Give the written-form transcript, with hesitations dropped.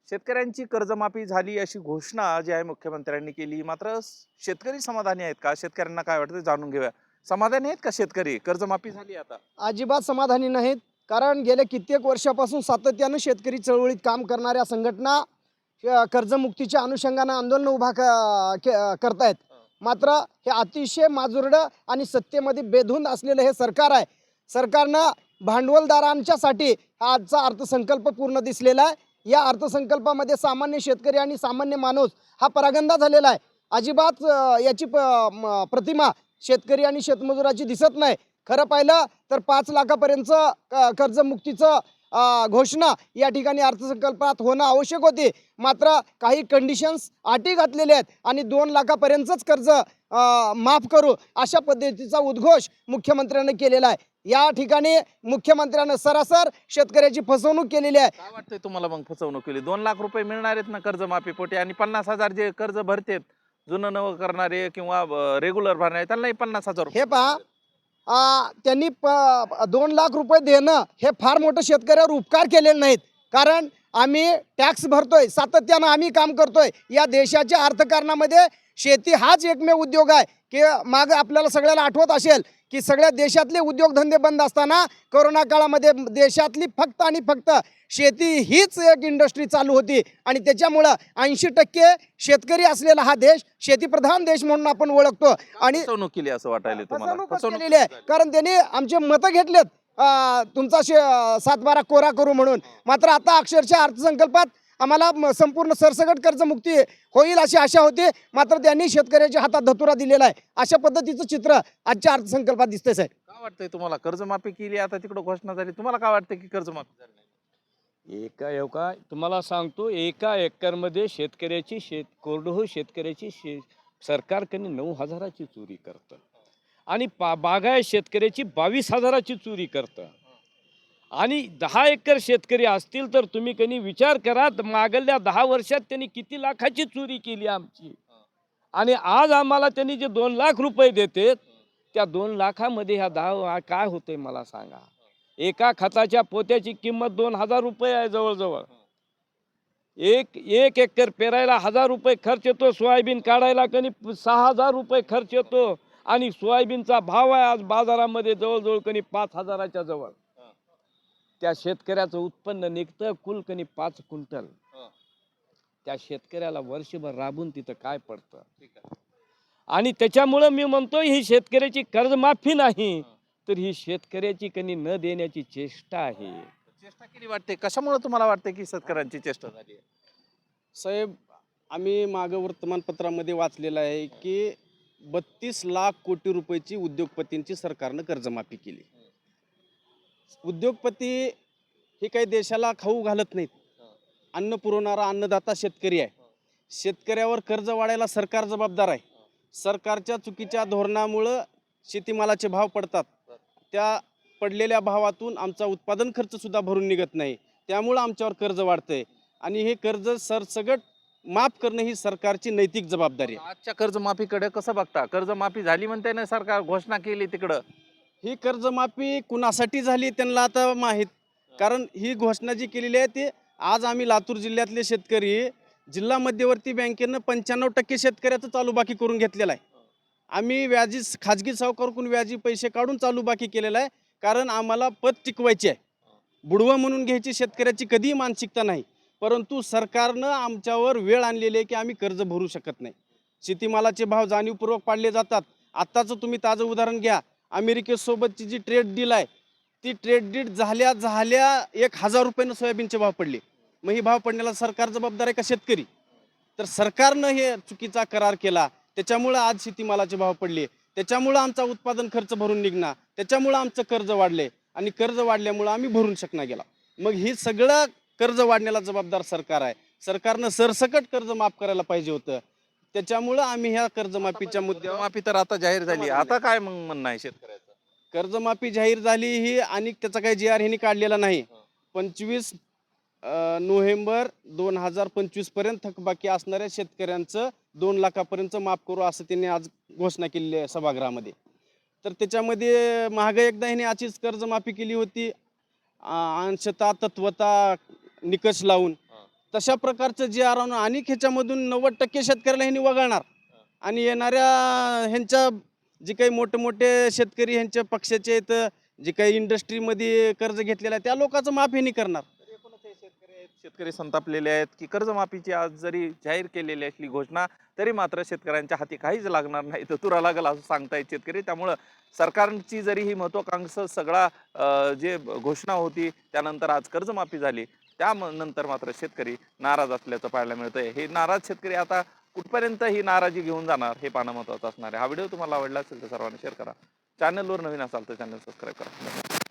शेतकऱ्यांची कर्जमाफी झाली अशी घोषणा जी आहे मुख्यमंत्र्यांनी केली. मात्र शेतकरी समाधानी आहेत का? शेतकऱ्यांना काय वाटतं जाणून घेऊया. समाधानी आहेत का शेतकरी? कर्जमाफी झाली आता. अजिबात समाधानी नाहीत. कारण गेल्या कित्येक वर्षापासून सातत्यानं शेतकरी चळवळीत काम करणाऱ्या संघटना कर्जमुक्तीच्या अनुषंगानं आंदोलन करतायत. मात्र हे अतिशय माजुरडं आणि सत्तेमध्ये बेधुंद असलेलं हे सरकार आहे. सरकारनं भांडवलदारांच्यासाठी हा आजचा अर्थसंकल्प पूर्ण दिसलेला आहे. या अर्थसंकल्पामध्ये सामान्य शेतकरी आणि सामान्य माणूस हा परागंदा झालेला आहे. अजिबात याची प्रतिमा शेतकरी आणि शेतमजुराची दिसत नाही. खरं पाहिलं तर 5 लाखापर्यंत कर्जमुक्तीचं घोषणा या ठिकाणी अर्थसंकल्पात होणं आवश्यक होती. मात्र काही कंडिशन्स अटी घातलेल्या आहेत आणि 2 लाखापर्यंतच कर्ज माफ करू अशा पद्धतीचा उद्घोष मुख्यमंत्र्यांनी केलेला आहे. या ठिकाणी मुख्यमंत्र्यांनी सरासर शेतकऱ्याची फसवणूक केलेली आहे. काय वाटतंय तुम्हाला मग फसवणूक केली? 2 लाख रुपये मिळणार आहेत ना कर्जमाफी पोटी आणि 50,000 जे कर्ज भरतेत जुनं नवं करणारे किंवा रेग्युलर भरणारे त्यांनाही 50,000 हे पहा, त्यांनी 2 लाख रुपये देणं हे फार मोठं शेतकऱ्यावर उपकार केलेले नाहीत. कारण आम्ही टॅक्स भरतोय, सातत्यानं आम्ही काम करतोय. या देशाच्या अर्थकारणामध्ये शेती हाच एकमेव उद्योग आहे की माग आपल्याला सगळ्याला आठवत असेल की सगळ्या देशातले उद्योगधंदे बंद असताना कोरोना काळामध्ये देशातली फक्त आणि फक्त शेती हीच एक इंडस्ट्री चालू होती आणि त्याच्यामुळं 80% शेतकरी असलेला हा देश शेतीप्रधान देश म्हणून आपण ओळखतो. आणि फसवणूक केली असं वाटायला तुम्हाला? फसवणूकच केलेली आहे. कारण त्यांनी आमचे मतं घेतलेत तुमचा 7-12 कोरा करू म्हणून. मात्र आता अक्षरशः अर्थसंकल्पात आम्हाला संपूर्ण सरसकट कर्जमुक्ती होईल अशी आशा होती. मात्र त्यांनी शेतकऱ्याच्या हातात धतुरा दिलेला आहे. अशा पद्धतीचं चित्र आजच्या अर्थसंकल्पात दिसतंय साहेब. काय वाटतंय तुम्हाला? कर्जमाफी केली आता तिकडे घोषणा झाली, तुम्हाला काय वाटतं की कर्जमाफी झाली नाही? एका तुम्हाला सांगतो, एका एकरमध्ये शेतकऱ्याची कोरडवाहू शेतकऱ्याची सरकारकडे 9,000ची चोरी करतं आणि बागायत शेतकऱ्याची 22,000ची चोरी करतं. आणि 10 एकर शेतकरी असतील तर तुम्ही कधी विचार करा, मागल्या 10 वर्षात त्यांनी किती लाखाची चोरी केली आमची. आणि आज आम्हाला त्यांनी जे 2 लाख रुपये देतात त्या 2 लाखामध्ये ह्या 10 काय होतंय मला सांगा. एका खताच्या पोत्याची किंमत 2,000 रुपये आहे जवळजवळ. एक एकर पेरायला 1,000 रुपये खर्च येतो. सोयाबीन काढायला कधी 6,000 रुपये खर्च येतो. आणि सोयाबीनचा भाव आहे आज बाजारामध्ये जवळजवळ कधी 5,000च्या जवळ. त्या शेतकऱ्याचं उत्पन्न निघतं कुलकणी 5 क्विंटल. त्या शेतकऱ्याला वर्षभर राबून तिथं काय पडतं. आणि त्याच्यामुळं मी म्हणतो ही शेतकऱ्याची कर्जमाफी नाही तर ही शेतकऱ्याची कधी न देण्याची चेष्टा आहे. चेष्टा केली वाटते. कशामुळे तुम्हाला वाटते की शेतकऱ्यांची चेष्टा झाली आहे? साहेब, आम्ही मागं वर्तमानपत्रामध्ये वाचलेलं आहे की 32 लाख कोटी रुपयाची उद्योगपतींची सरकारनं कर्जमाफी केली. उद्योगपती हे काही देशाला खाऊ घालत नाहीत. अन्न पुरवणारा अन्नदाता शेतकरी आहे. शेतकऱ्यावर कर्ज वाढायला सरकार जबाबदार आहे. सरकारच्या चुकीच्या धोरणामुळं शेतीमालाचे भाव पडतात. त्या पडलेल्या भावातून आमचा उत्पादन खर्च सुद्धा भरून निघत नाही. त्यामुळं आमच्यावर कर्ज वाढतंय आणि हे कर्ज सरसगट माफ करणं ही सरकारची नैतिक जबाबदारी आहे. आजच्या कर्जमाफीकडे कसं बघता? कर्जमाफी झाली म्हणते ना, सरकार घोषणा केली तिकडं. ही कर्जमाफी कुणासाठी झाली त्यांना आता माहीत. कारण ही घोषणा जी केलेली आहे ती आज आम्ही लातूर जिल्ह्यातले शेतकरी जिल्हा मध्यवर्ती बँकेनं 95% शेतकऱ्याचं चालू बाकी करून घेतलेलं आहे. आम्ही व्याजी खाजगी सावकाराकडून व्याजी पैसे काढून चालू बाकी केलेला आहे. कारण आम्हाला पत टिकवायची आहे. बुडवं म्हणून घ्यायची शेतकऱ्याची कधीही मानसिकता नाही. परंतु सरकारनं आमच्यावर वेळ आणलेली आहे की आम्ही कर्ज भरू शकत नाही. शेतीमालाचे भाव जाणीवपूर्वक पाडले जातात. आत्ताचं तुम्ही ताजं उदाहरण घ्या. अमेरिकेसोबतची जी ट्रेड डील आहे ती ट्रेड डील झाल्या 1,000 रुपयानं सोयाबीनचे भाव पडले. मग ही भाव पडण्याला सरकार जबाबदार आहे का शेतकरी? तर सरकारनं हे चुकीचा करार केला. त्याच्यामुळं आज शेतीमालाचे भाव पडले. त्याच्यामुळं आमचा उत्पादन खर्च भरून निघणार. त्याच्यामुळं आमचं कर्ज वाढले आणि कर्ज वाढल्यामुळं आम्ही भरून शकणार गेला. मग ही सगळं कर्ज वाढण्याला जबाबदार सरकार आहे. सरकारनं सरसकट कर्ज माफ करायला पाहिजे होतं. त्याच्यामुळं आम्ही ह्या कर्जमाफीच्या मुद्द्यावर कर्जमाफी तर आता जाहीर झाली. आता काय मग म्हणणं आहे शेतकऱ्याचं? कर्जमाफी जाहीर झाली ही आणि त्याचा काही जी आर ह्यांनी काढलेला नाही. 25 नोव्हेंबर 2025 पर्यंत थकबाकी असणाऱ्या शेतकऱ्यांचं 2 लाखापर्यंत माफ करू असं त्यांनी आज घोषणा केलेली आहे सभागृहामध्ये. तर त्याच्यामध्ये महागाई एकदा ह्यांनी अशीच कर्जमाफी केली होती अंशतः तत्वता निकष लावून. तशा प्रकारचं जे आर आणून आणि ह्याच्यामधून 90% शेतकऱ्याला ह्यांनी वगळणार आणि येणाऱ्या ह्यांच्या जे काही मोठे मोठे शेतकरी ह्यांच्या पक्षाचे आहेत, जे काही इंडस्ट्रीमध्ये कर्ज घेतलेलं आहे त्या लोकांचं माफ ह्यांनी करणार. शेतकरी संतापलेले आहेत की कर्जमाफीची आज जरी जाहीर केलेली असली घोषणा तरी मात्र शेतकऱ्यांच्या हाती काहीच लागणार नाही, तर तुरा लागल असं सांगतायत शेतकरी. त्यामुळं सरकारची जरी ही महत्वाकांक्षा सगळा जे घोषणा होती त्यानंतर आज कर्जमाफी झाली, त्यानंतर मात्र शेतकरी नाराज असल्याचं पाहायला मिळतंय. हे नाराज शेतकरी आता कुठपर्यंत ही नाराजी घेऊन जाणार हे पाहणं महत्वाचं असणार आहे. हा व्हिडिओ तुम्हाला आवडला असेल तर सर्वांनी शेअर करा. चॅनलवर नवीन असाल तर चॅनल सबस्क्राईब करा.